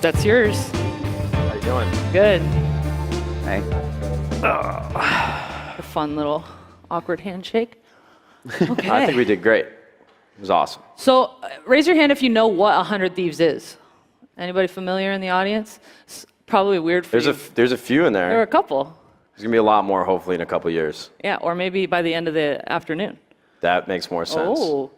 That's yours. How you doing? Good. Hey. A fun little awkward handshake. Okay. I think we did great. It was awesome. So raise your hand if you know what 100 Thieves is. Anybody familiar in the audience? It's probably weird for you. There's a few in there. There are a couple. There's going to be a lot more, hopefully, in a couple years. Yeah, or maybe by the end of the afternoon. That makes more sense. Oh.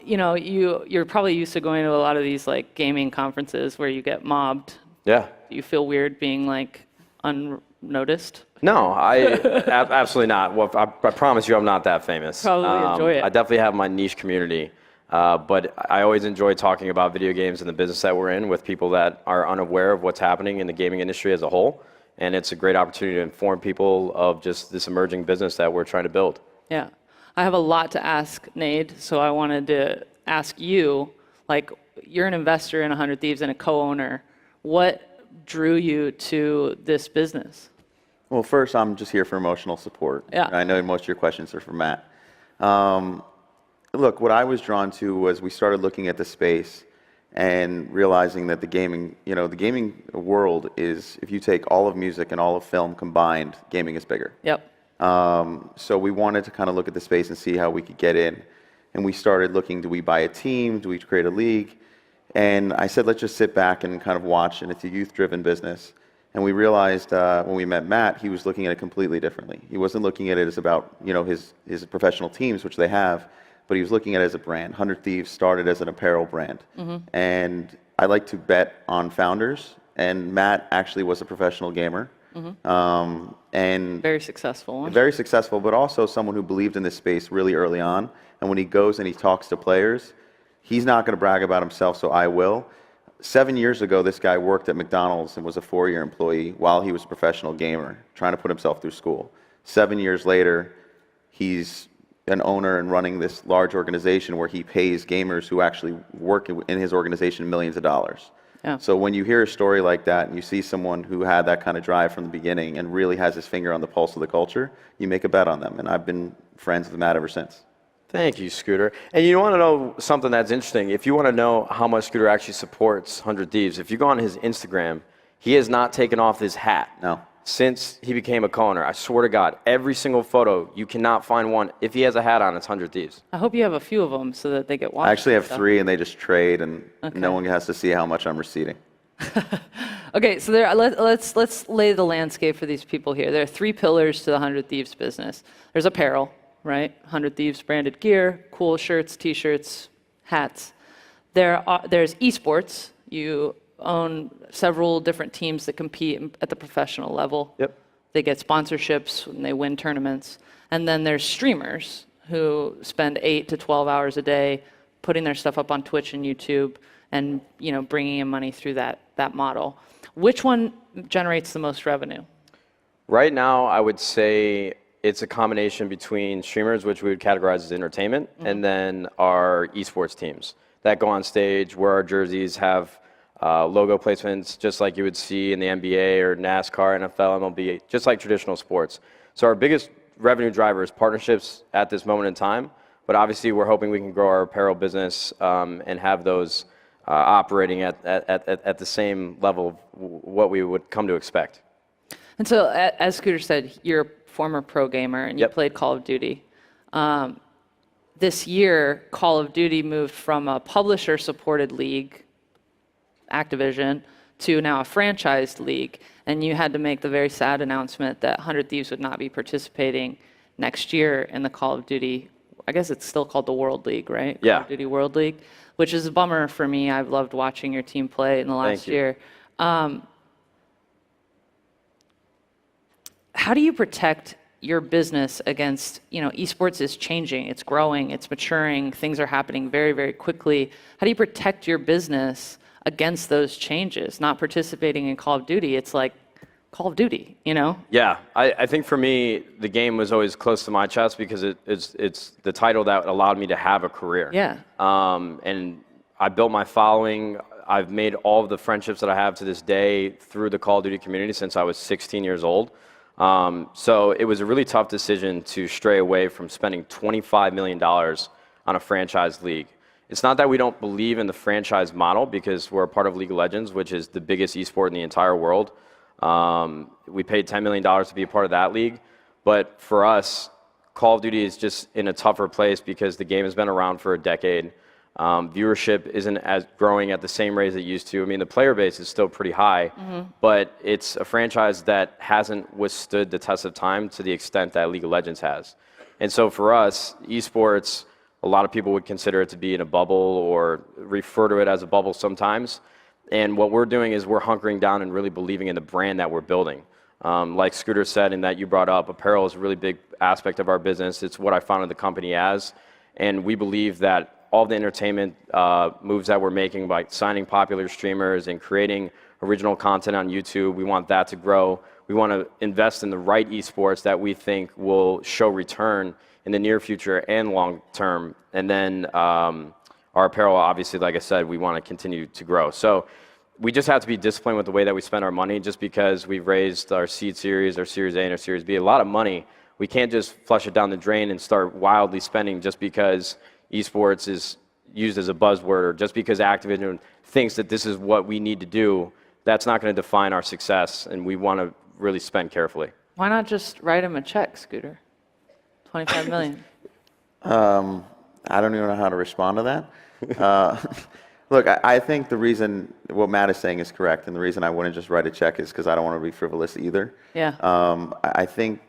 You know, you're probably used to going to a lot of these like gaming conferences where you get mobbed. Yeah. Do you feel weird being like unnoticed? No, absolutely not. Well, I promise you I'm not that famous. Probably enjoy it. I definitely have my niche community. But I always enjoy talking about video games and the business that we're in with people that are unaware of what's happening in the gaming industry as a whole. And it's a great opportunity to inform people of just this emerging business that we're trying to build. Yeah. I have a lot to ask Nade, so I wanted to ask you, like, you're an investor in 100 Thieves and a co-owner. What drew you to this business? Well, first, I'm just here for emotional support. Yeah. I know most of your questions are for Matt. Look, what I was drawn to was we started looking at the space and realizing that the gaming world is, if you take all of music and all of film combined, gaming is bigger. Yep. So we wanted to kind of look at the space and see how we could get in. And we started looking, do we buy a team? Do we create a league? And I said, let's just sit back and kind of watch, and it's a youth-driven business. And we realized when we met Matt, he was looking at it completely differently. He wasn't looking at it as about his professional teams, which they have, but he was looking at it as a brand. 100 Thieves started as an apparel brand. Mm-hmm. And I like to bet on founders, and Matt actually was a professional gamer. Mm-hmm. And very successful. Very successful, but also someone who believed in this space really early on. And when he goes and he talks to players, he's not going to brag about himself, so I will. 7 years ago, this guy worked at McDonald's and was a 4-year employee while he was a professional gamer, trying to put himself through school. 7 years later, he's an owner and running this large organization where he pays gamers who actually work in his organization millions of dollars. Yeah. So when you hear a story like that and you see someone who had that kind of drive from the beginning and really has his finger on the pulse of the culture, you make a bet on them. And I've been friends with Matt ever since. Thank you, Scooter. And you want to know something that's interesting? If you want to know how much Scooter actually supports 100 Thieves, if you go on his Instagram, he has not taken off his hat. No. Since he became a co-owner. I swear to God, every single photo, you cannot find one. If he has a hat on, it's 100 Thieves. I hope you have a few of them so that they get watched. I actually have 3 and they just trade and no one has to see how much I'm receding. Okay, so let's lay the landscape for these people here. There are 3 pillars to the 100 Thieves business. There's apparel, right? 100 Thieves branded gear, cool shirts, t-shirts, hats. There's esports. You own several different teams that compete at the professional level. Yep. They get sponsorships and they win tournaments. And then there's streamers who spend 8 to 12 hours a day putting their stuff up on Twitch and YouTube and bringing in money through that model. Which one generates the most revenue? Right now, I would say it's a combination between streamers, which we would categorize as entertainment, and then our esports teams that go on stage, wear our jerseys, have logo placements, just like you would see in the NBA or NASCAR, NFL, MLB, just like traditional sports. So our biggest revenue driver is partnerships at this moment in time, but obviously we're hoping we can grow our apparel business and have those operating at the same level of what we would come to expect. And so, as Scooter said, you're a former pro gamer and you played Call of Duty. This year, Call of Duty moved from a publisher-supported league, Activision, to now a franchised league, and you had to make the very sad announcement that 100 Thieves would not be participating next year in the Call of Duty, I guess it's still called the World League, right? Yeah. Call of Duty World League, which is a bummer for me. I've loved watching your team play in the last year. How do you protect your business against, esports is changing, it's growing, it's maturing, things are happening very, very quickly. How do you protect your business against those changes? Not participating in Call of Duty, it's like Call of Duty, Yeah, I think for me, the game was always close to my chest because it's the title that allowed me to have a career. Yeah. And I built my following. I've made all of the friendships that I have to this day through the Call of Duty community since I was 16 years old. So it was a really tough decision to stray away from spending $25 million on a franchise league. It's not that we don't believe in the franchise model, because we're a part of League of Legends, which is the biggest esport in the entire world. We paid $10 million to be a part of that league. But for us, Call of Duty is just in a tougher place because the game has been around for a decade. Viewership isn't as growing at the same rate as it used to. I mean, the player base is still pretty high, but it's a franchise that hasn't withstood the test of time to the extent that League of Legends has. And so for us, esports, a lot of people would consider it to be in a bubble or refer to it as a bubble sometimes. And what we're doing is we're hunkering down and really believing in the brand that we're building. Like Scooter said, and that you brought up, apparel is a really big aspect of our business. It's what I founded the company as. And we believe that all the entertainment moves that we're making by signing popular streamers and creating original content on YouTube, we want that to grow. We want to invest in the right esports that we think will show return in the near future and long term. And then our apparel, obviously, like I said, we want to continue to grow. So we just have to be disciplined with the way that we spend our money. Just because we've raised our seed series, our Series A and our Series B, a lot of money, we can't just flush it down the drain and start wildly spending just because esports is used as a buzzword, or just because Activision thinks that this is what we need to do. That's not going to define our success, and we want to really spend carefully. Why not just write him a check, Scooter? 25 million. I don't even know how to respond to that. Look, I think the reason what Matt is saying is correct, and the reason I wouldn't just write a check is because I don't want to be frivolous either. Yeah. I think,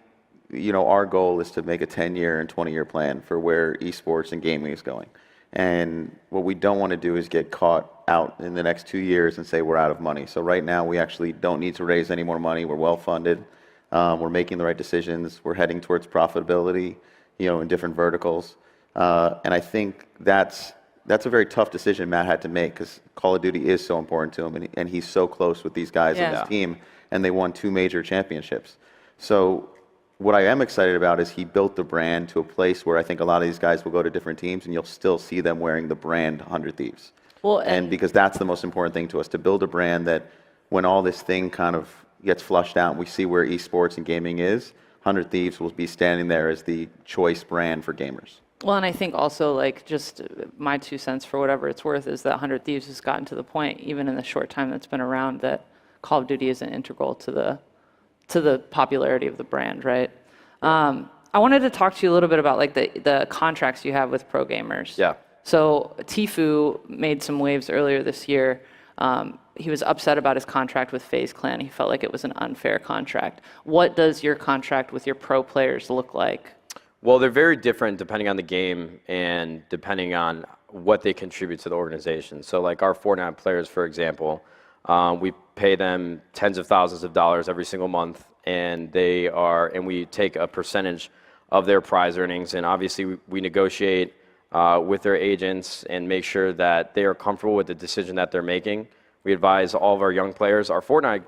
our goal is to make a 10-year and 20-year plan for where esports and gaming is going. And what we don't want to do is get caught out in the next 2 years and say we're out of money. So right now, we actually don't need to raise any more money. We're well funded. We're making the right decisions. We're heading towards profitability, in different verticals. And I think that's a very tough decision Matt had to make, because Call of Duty is so important to him, and he's so close with these guys on his team, and they won 2 major championships. So what I am excited about is he built the brand to a place where I think a lot of these guys will go to different teams, and you'll still see them wearing the brand 100 Thieves. Well, and because that's the most important thing to us, to build a brand that when all this thing kind of gets flushed out and we see where esports and gaming is, 100 Thieves will be standing there as the choice brand for gamers. Well, and I think also, just my 2 cents for whatever it's worth, is that 100 Thieves has gotten to the point, even in the short time that's been around, that Call of Duty isn't integral to the popularity of the brand, right? I wanted to talk to you a little bit about the contracts you have with pro gamers. Yeah. So Tfue made some waves earlier this year. He was upset about his contract with FaZe Clan. He felt like it was an unfair contract. What does your contract with your pro players look like? Well, they're very different depending on the game and depending on what they contribute to the organization. So like our Fortnite players, for example, we pay them tens of thousands of dollars every single month, and we take a percentage of their prize earnings. And obviously we negotiate with their agents and make sure that they are comfortable with the decision that they're making. We advise all of our young players. Our Fortnite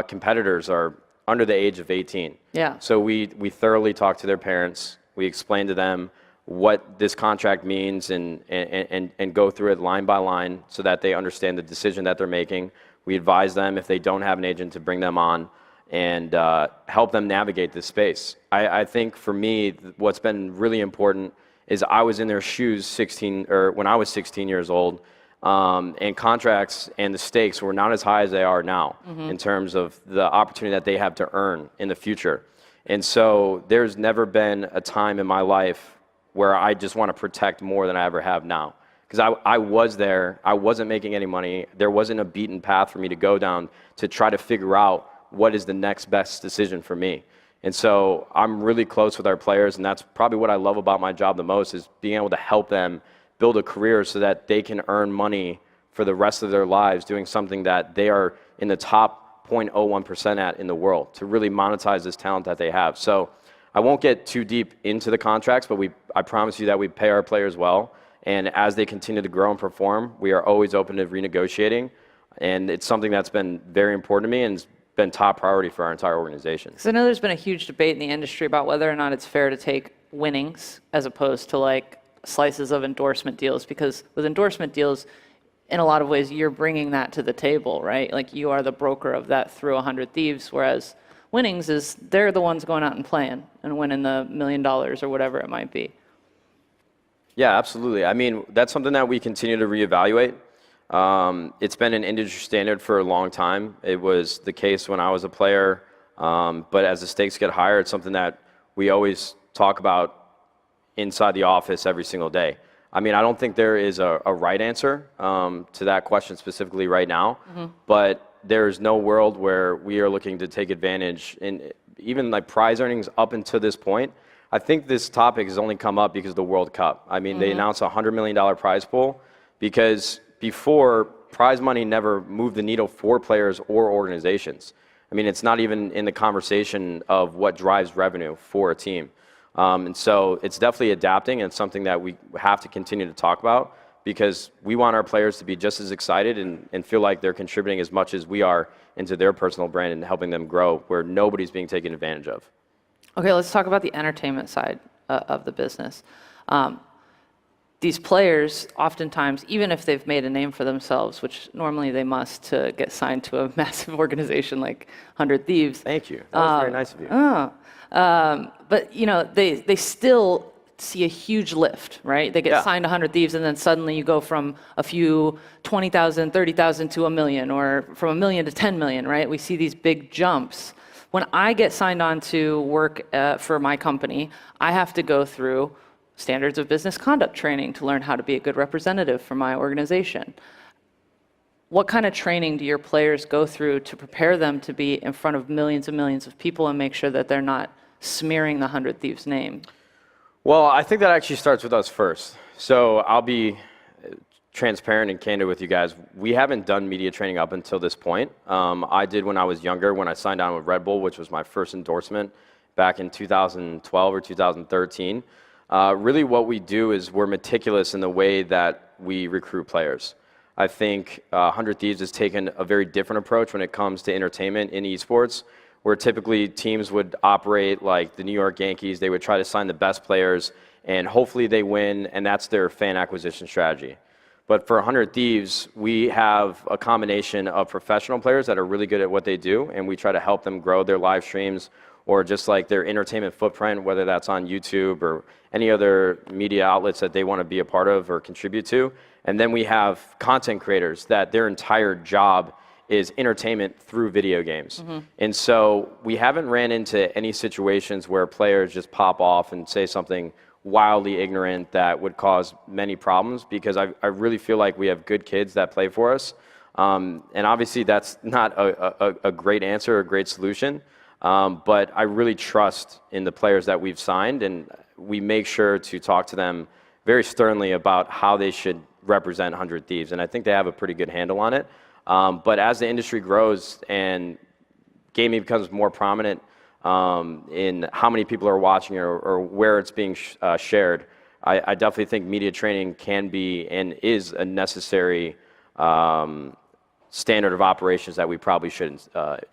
competitors are under the age of 18. Yeah. So we thoroughly talk to their parents. We explain to them what this contract means and go through it line by line so that they understand the decision that they're making. We advise them, if they don't have an agent, to bring them on and help them navigate this space. I think for me, what's been really important is I was in their shoes when I was 16 years old, and contracts and the stakes were not as high as they are now in terms of the opportunity that they have to earn in the future. And so there's never been a time in my life where I just want to protect more than I ever have now. Because I was there, I wasn't making any money, there wasn't a beaten path for me to go down to try to figure out what is the next best decision for me. And so I'm really close with our players, and that's probably what I love about my job the most, is being able to help them build a career so that they can earn money for the rest of their lives doing something that they are in the top 0.01% at in the world, to really monetize this talent that they have. So I won't get too deep into the contracts, but I promise you that we pay our players well. And as they continue to grow and perform, we are always open to renegotiating. And it's something that's been very important to me and has been top priority for our entire organization. So I know there's been a huge debate in the industry about whether or not it's fair to take winnings as opposed to slices of endorsement deals, because with endorsement deals, in a lot of ways, you're bringing that to the table, right? You are the broker of that through 100 Thieves, whereas winnings is they're the ones going out and playing and winning the $1 million or whatever it might be. Yeah, absolutely. I mean, that's something that we continue to reevaluate. It's been an industry standard for a long time. It was the case when I was a player, but as the stakes get higher, it's something that we always talk about inside the office every single day. I mean, I don't think there is a right answer to that question specifically right now, but there's no world where we are looking to take advantage in even like prize earnings up until this point. I think this topic has only come up because of the World Cup. I mean, they announced a $100 million prize pool because before, prize money never moved the needle for players or organizations. I mean, it's not even in the conversation of what drives revenue for a team. And so it's definitely adapting, and it's something that we have to continue to talk about because we want our players to be just as excited and feel like they're contributing as much as we are into their personal brand and helping them grow where nobody's being taken advantage of. Okay, let's talk about the entertainment side of the business. These players, oftentimes, even if they've made a name for themselves, which normally they must to get signed to a massive organization like 100 Thieves. Thank you. That was very nice of you. But you know, they still see a huge lift, right? They get signed to 100 Thieves, and then suddenly you go from a few 20,000, 30,000 to 1 million, or from 1 million to 10 million, right? We see these big jumps. When I get signed on to work for my company, I have to go through standards of business conduct training to learn how to be a good representative for my organization. What kind of training do your players go through to prepare them to be in front of millions and millions of people and make sure that they're not smearing the 100 Thieves name? Well, I think that actually starts with us first. So I'll be transparent and candid with you guys. We haven't done media training up until this point. I did when I was younger, when I signed on with Red Bull, which was my first endorsement back in 2012 or 2013. Really what we do is we're meticulous in the way that we recruit players. I think 100 Thieves has taken a very different approach when it comes to entertainment in esports, where typically teams would operate like the New York Yankees. They would try to sign the best players, and hopefully they win, and that's their fan acquisition strategy. But for 100 Thieves, we have a combination of professional players that are really good at what they do, and we try to help them grow their live streams or just like their entertainment footprint, whether that's on YouTube or any other media outlets that they want to be a part of or contribute to. And then we have content creators that their entire job is entertainment through video games. And so we haven't ran into any situations where players just pop off and say something wildly ignorant that would cause many problems, because I really feel like we have good kids that play for us. And obviously that's not a great answer or a great solution, but I really trust in the players that we've signed, and we make sure to talk to them very sternly about how they should represent 100 Thieves, and I think they have a pretty good handle on it. But as the industry grows and gaming becomes more prominent in how many people are watching or where it's being shared, I definitely think media training can be and is a necessary standard of operations that we probably should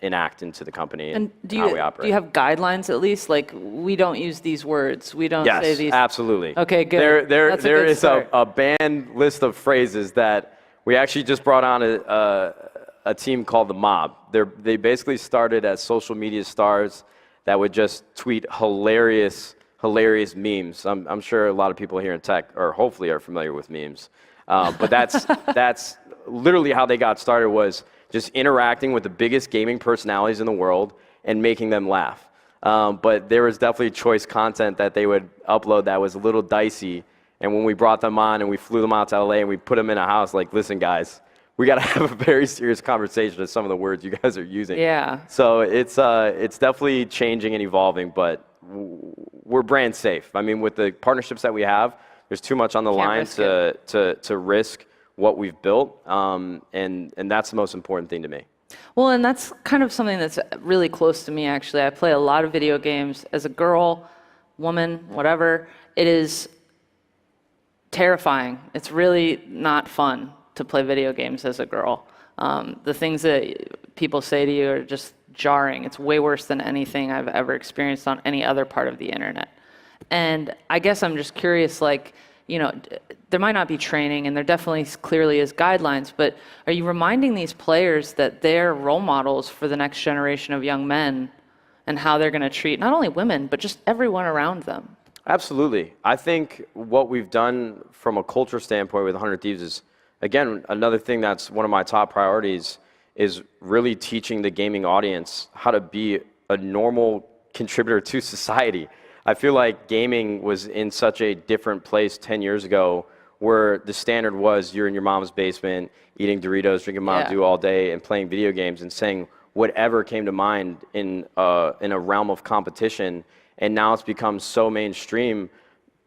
enact into the company and how we operate. Do you have guidelines at least? Like, we don't use these words. We don't say these. Yes, absolutely. Okay, good. There is a banned list of phrases that we actually just brought on a team called the Mob. They basically started as social media stars that would just tweet hilarious memes. I'm sure a lot of people here in tech, or hopefully, are familiar with memes. But that's literally how they got started, was just interacting with the biggest gaming personalities in the world and making them laugh. But there was definitely choice content that they would upload that was a little dicey. And when we brought them on and we flew them out to LA and we put them in a house, like, listen, guys, we got to have a very serious conversation with some of the words you guys are using. Yeah. So it's definitely changing and evolving, but we're brand safe. I mean, with the partnerships that we have, there's too much on the line to risk what we've built, and that's the most important thing to me. Well, and that's kind of something that's really close to me, actually. I play a lot of video games. As a girl, woman, whatever, it is terrifying. It's really not fun to play video games as a girl. The things that people say to you are just jarring. It's way worse than anything I've ever experienced on any other part of the internet. And I guess I'm just curious, like, you know, there might not be training, and there definitely clearly is guidelines, but are you reminding these players that they're role models for the next generation of young men and how they're going to treat not only women, but just everyone around them? Absolutely. I think what we've done from a culture standpoint with 100 Thieves is, again, another thing that's one of my top priorities is really teaching the gaming audience how to be a normal contributor to society. I feel like gaming was in such a different place 10 years ago where the standard was you're in your mom's basement eating Doritos, drinking Mountain Dew all day and playing video games and saying whatever came to mind in a realm of competition. And now it's become so mainstream.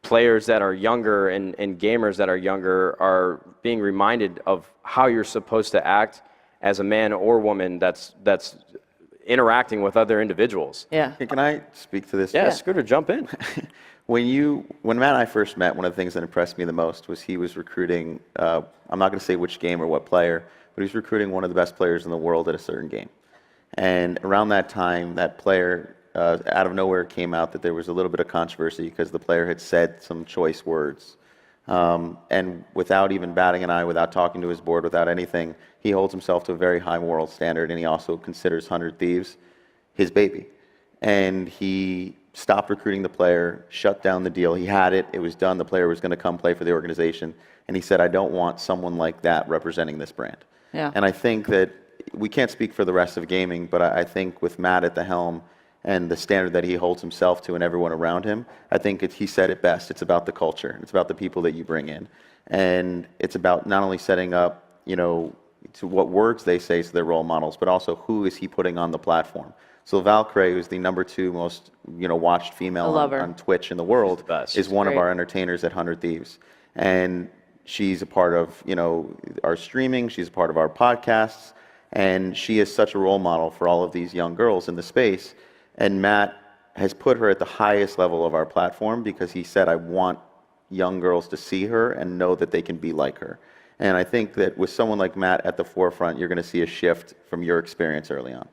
Players that are younger and gamers that are younger are being reminded of how you're supposed to act as a man or woman that's interacting with other individuals. Yeah. Can I speak to this? Yeah, Scooter, jump in. When Matt and I first met, one of the things that impressed me the most was he was recruiting, I'm not going to say which game or what player, but he was recruiting one of the best players in the world at a certain game. And around that time, that player, out of nowhere, came out that there was a little bit of controversy because the player had said some choice words. And without even batting an eye, without talking to his board, without anything, he holds himself to a very high moral standard, and he also considers 100 Thieves his baby. And he stopped recruiting the player, shut down the deal. He had it. It was done. The player was going to come play for the organization. And he said, I don't want someone like that representing this brand. Yeah. And I think that we can't speak for the rest of gaming, but I think with Matt at the helm and the standard that he holds himself to and everyone around him, I think he said it best. It's about the culture. It's about the people that you bring in. And it's about not only setting up, to what words they say to their role models, but also who is he putting on the platform. So Valkyrie, who's the #2 most watched female on Twitch in the world, is one of our entertainers at 100 Thieves. And she's a part of our streaming. She's a part of our podcasts. And she is such a role model for all of these young girls in the space. And Matt has put her at the highest level of our platform because he said, I want young girls to see her and know that they can be like her. And I think that with someone like Matt at the forefront, you're going to see a shift from your experience early on.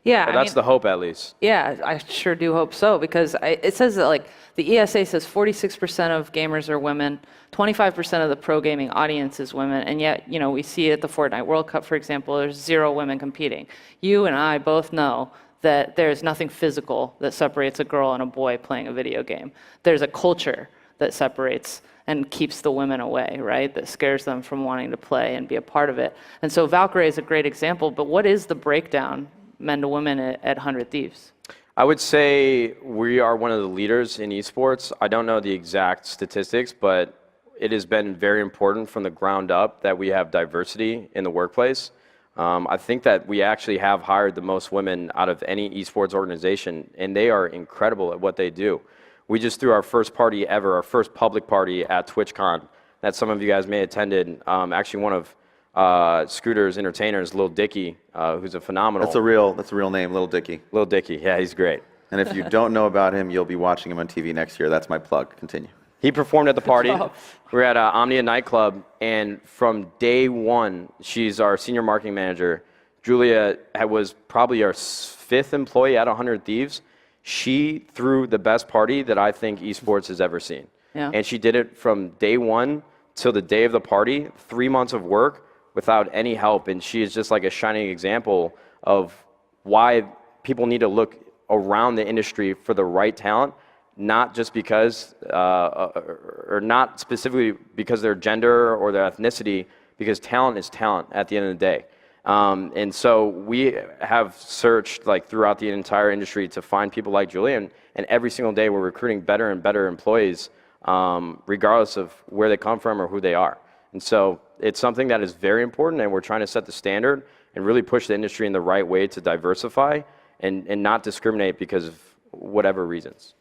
Yeah, well, that's the hope, at least. Yeah, I sure do hope so, because it says that the ESA says 46% of gamers are women, 25% of the pro gaming audience is women, and yet we see at the Fortnite World Cup, for example, there's 0 women competing. You and I both know that there's nothing physical that separates a girl and a boy playing a video game. There's a culture that separates and keeps the women away, right? That scares them from wanting to play and be a part of it. And so Valkyrie is a great example, but what is the breakdown, men to women, at 100 Thieves? I would say we are one of the leaders in esports. I don't know the exact statistics, but it has been very important from the ground up that we have diversity in the workplace. I think that we actually have hired the most women out of any esports organization, and they are incredible at what they do. We just threw our first party ever, our first public party at TwitchCon that some of you guys may have attended. Actually, one of Scooter's entertainers, Lil Dicky, who's a phenomenal. That's a real name, Lil Dicky. Lil Dicky, yeah, he's great. And if you don't know about him, you'll be watching him on TV next year. That's my plug. Continue. He performed at the party. We're at Omnia nightclub, and from day one, she's our senior marketing manager. Julia was probably our 5th employee at 100 Thieves. She threw the best party that I think esports has ever seen. Yeah. And she did it from day one till the day of the party, 3 months of work without any help. And she is just like a shining example of why people need to look around the industry for the right talent, not just because, or not specifically because of their gender or their ethnicity, because talent is talent at the end of the day. And so we have searched throughout the entire industry to find people like Julian, and every single day we're recruiting better and better employees, regardless of where they come from or who they are. And so it's something that is very important, and we're trying to set the standard and really push the industry in the right way to diversify and not discriminate because of whatever reasons.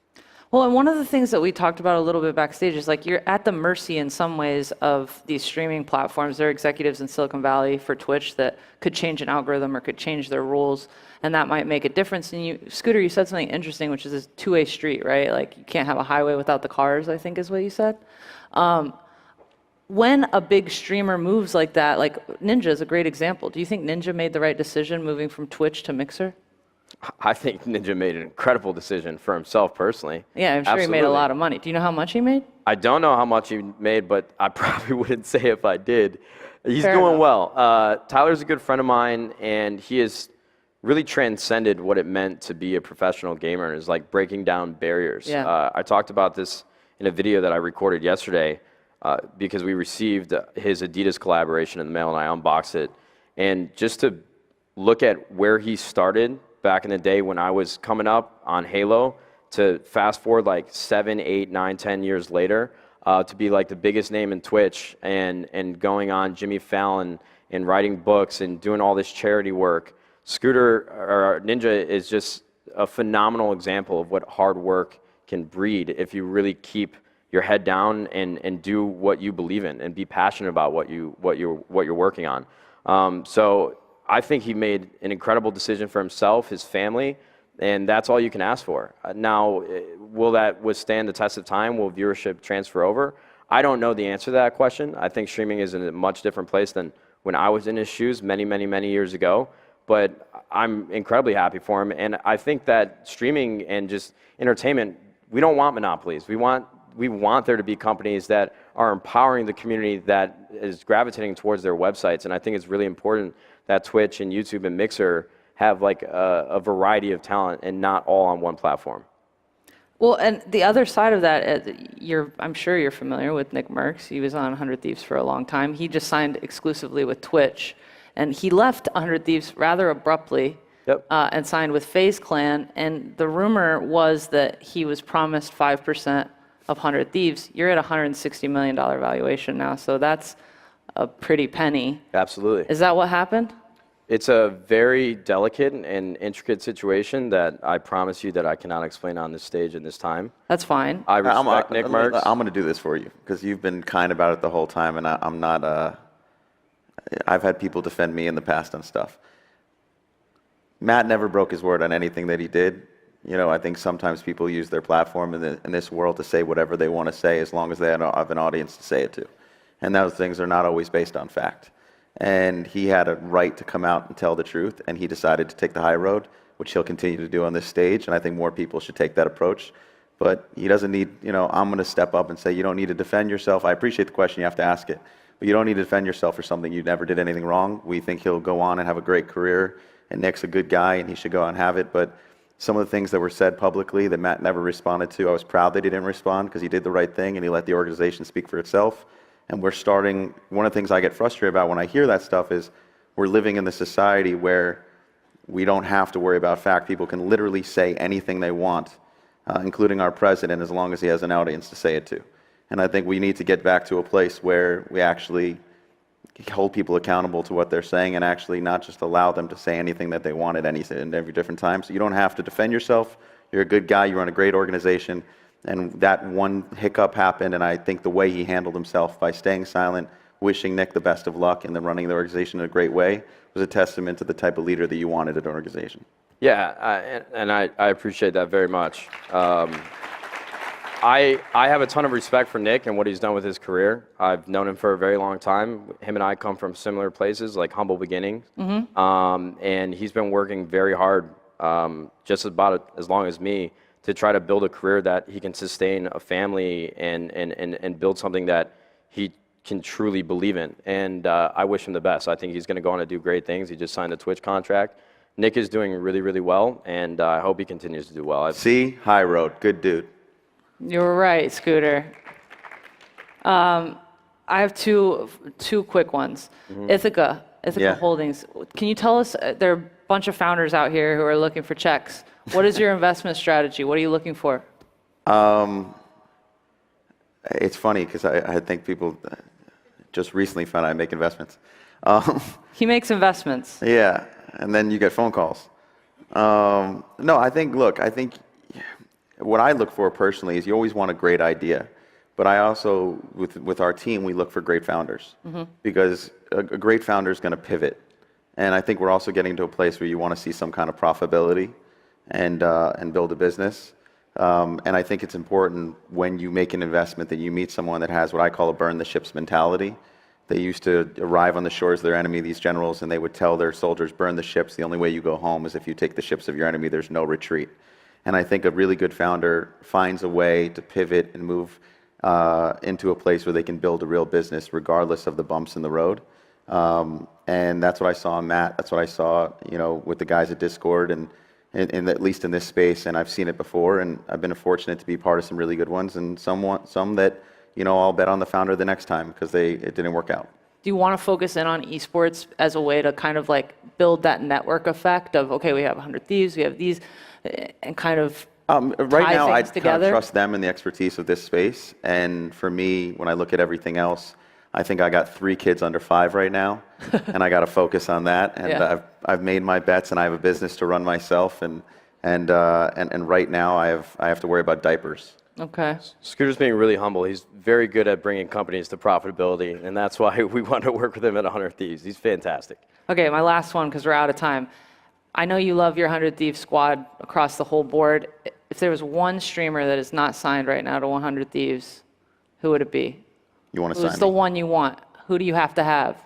Well, and one of the things that we talked about a little bit backstage is you're at the mercy in some ways of these streaming platforms. There are executives in Silicon Valley for Twitch that could change an algorithm or could change their rules, and that might make a difference. And Scooter, you said something interesting, which is this two-way street, right? You can't have a highway without the cars, I think is what you said. When a big streamer moves like that, Ninja is a great example. Do you think Ninja made the right decision moving from Twitch to Mixer? I think Ninja made an incredible decision for himself personly. Yeah, I'm sure Absolutely. He made a lot of money. Do you know how much he made? I don't know how much he made, but I probably wouldn't say if I did. He's Fair doing enough. well. Tyler's a good friend of mine, and he has really transcended what it meant to be a professional gamer, and is breaking down barriers. Yeah. I talked about this in a video that I recorded yesterday because we received his Adidas collaboration in the mail and I unboxed it. And just to look at where he started back in the day when I was coming up on Halo, to fast forward like 7, 8, 9, 10 years later, to be like the biggest name in Twitch and going on Jimmy Fallon and writing books and doing all this charity work. Scooter or Ninja is just a phenomenal example of what hard work can breed if you really keep your head down and do what you believe in and be passionate about what you're working on. So I think he made an incredible decision for himself, his family, and that's all you can ask for. Now, will that withstand the test of time? Will viewership transfer over? I don't know the answer to that question. I think streaming is in a much different place than when I was in his shoes many, many, many years ago. But I'm incredibly happy for him. And I think that streaming and just entertainment, we don't want monopolies. We want there to be companies that are empowering the community that is gravitating towards their websites. And I think it's really important that Twitch and YouTube and Mixer have like a variety of talent and not all on one platform. Well, and the other side of that, I'm sure you're familiar with Nick Merckx. He was on 100 Thieves for a long time. He just signed exclusively with Twitch. And he left 100 Thieves rather abruptly. Yep. And signed with FaZe Clan. And the rumor was that he was promised 5% of 100 Thieves. You're at a $160 million valuation now, so that's a pretty penny. Absolutely. Is that what happened? It's a very delicate and intricate situation that I promise you that I cannot explain on this stage in this time. That's fine. I respect Nick Merckx. I'm going to do this for you because you've been kind about it the whole time, and I'm not. I've had people defend me in the past on stuff. Matt never broke his word on anything that he did. You know, I think sometimes people use their platform in this world to say whatever they want to say as long as they have an audience to say it to. And those things are not always based on fact. And he had a right to come out and tell the truth, and he decided to take the high road, which he'll continue to do on this stage, and I think more people should take that approach. But he doesn't need, I'm going to step up and say, you don't need to defend yourself. I appreciate the question, you have to ask it. But you don't need to defend yourself for something you never did anything wrong. We think he'll go on and have a great career, and Nick's a good guy, and he should go on and have it. But some of the things that were said publicly that Matt never responded to, I was proud that he didn't respond because he did the right thing, and he let the organization speak for itself. And we're starting, one of the things I get frustrated about when I hear that stuff is we're living in the society where we don't have to worry about fact. People can literally say anything they want, including our president, as long as he has an audience to say it to. And I think we need to get back to a place where we actually hold people accountable to what they're saying and actually not just allow them to say anything that they want at every different time. So you don't have to defend yourself. You're a good guy. You run a great organization. And that one hiccup happened, and I think the way he handled himself by staying silent, wishing Nick the best of luck, and then running the organization in a great way was a testament to the type of leader that you wanted at an organization. Yeah, I appreciate that very much. I have a ton of respect for Nick and what he's done with his career. I've known him for a very long time. Him and I come from similar places, like humble beginnings. Mm-hmm. And he's been working very hard, just about as long as me, to try to build a career that he can sustain a family and build something that he can truly believe in. And I wish him the best. I think he's going to go on to do great things. He just signed a Twitch contract. Nick is doing really, really well, and I hope he continues to do well. See? High road. Good dude. You were right, Scooter. I have two quick ones. Mm-hmm. Ithaca Holdings. Can you tell us, there are a bunch of founders out here who are looking for checks. What is your investment strategy? What are you looking for? It's funny because I think people just recently found out I make investments. He makes investments. Yeah, and then you get phone calls. No, I think what I look for personally is you always want a great idea. But I also, with our team, we look for great founders. Mm-hmm. Because a great founder is going to pivot. And I think we're also getting to a place where you want to see some kind of profitability and build a business. And I think it's important when you make an investment that you meet someone that has what I call a burn the ships mentality. They used to arrive on the shores of their enemy, these generals, and they would tell their soldiers, burn the ships. The only way you go home is if you take the ships of your enemy. There's no retreat. And I think a really good founder finds a way to pivot and move into a place where they can build a real business regardless of the bumps in the road. And that's what I saw in Matt. That's what I saw, with the guys at Discord. And at least in this space, and I've seen it before, and I've been fortunate to be part of some really good ones, and some that, I'll bet on the founder the next time because it didn't work out. Do you want to focus in on esports as a way to kind of like build that network effect of, okay, we have 100 Thieves, we have these, and kind of right now, I things kind together? of trust them and the expertise of this space. And for me, when I look at everything else, I think I got 3 kids under 5 right now, and I got to focus on that. And Yeah. I've made my bets, and I have a business to run myself. And right now, I have to worry about diapers. Okay. Scooter's being really humble. He's very good at bringing companies to profitability, and that's why we want to work with him at 100 Thieves. He's fantastic. Okay, my last one, because we're out of time. I know you love your 100 Thieves squad across the whole board. If there was one streamer that is not signed right now to 100 Thieves, who would it be? You want to sign Who's the me? one you want? Who do you have to have?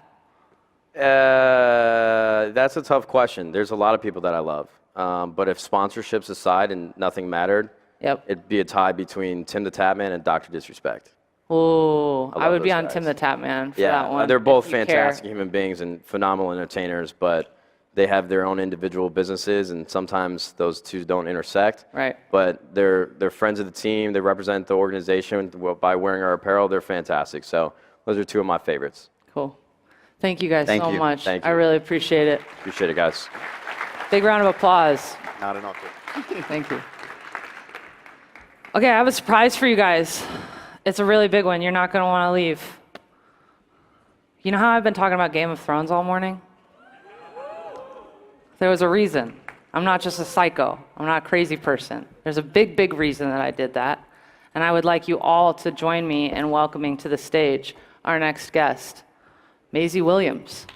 That's a tough question. There's a lot of people that I love. But if sponsorships aside and nothing mattered, Yep. it'd be a tie between Tim the Tapman and Dr. Disrespect. Oh, I love would be those on guys. Tim the Tapman for Yeah, that one. they're both if you care. fantastic human beings and phenomenal entertainers, but they have their own individual businesses, and sometimes those two don't intersect. Right. But they're friends of the team. They represent the organization by wearing our apparel. They're fantastic. So those are 2 of my favorites. Cool. Thank you guys Thank so you. much. Thank I you. really appreciate it. Appreciate it, guys. Big round of applause. Not enough. Thank you. Okay, I have a surprise for you guys. It's a really big one. You're not going to want to leave. You know how I've been talking about Game of Thrones all morning? There was a reason. I'm not just a psycho. I'm not a crazy person. There's a big, big reason that I did that. And I would like you all to join me in welcoming to the stage our next guest, Maisie Williams.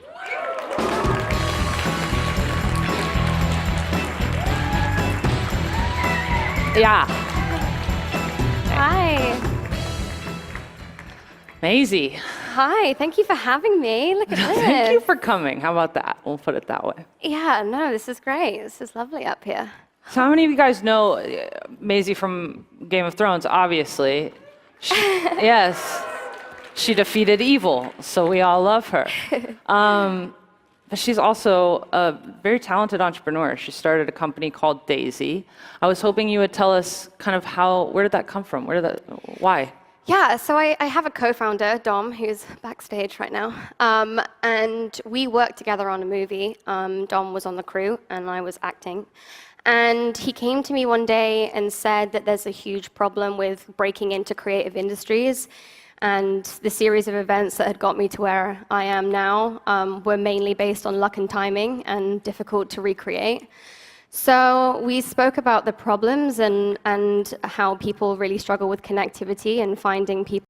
Yeah. Hi. Maisie, Hi. Thank you for having me. Look at this. thank you for coming. How about that? We'll put it that way. Yeah, no, this is great. This is lovely up here. So how many of you guys know Maisie from Game of Thrones? Obviously. Yes. She defeated evil, so we all love her. But she's also a very talented entrepreneur. She started a company called Daisy. I was hoping you would tell us kind of where did that come from? Why? Yeah, so I have a co-founder, Dom, who's backstage right now. And we worked together on a movie. Dom was on the crew, and I was acting. And he came to me one day and said that there's a huge problem with breaking into creative industries. And the series of events that had got me to where I am now were mainly based on luck and timing and difficult to recreate. So we spoke about the problems and how people really struggle with connectivity and finding people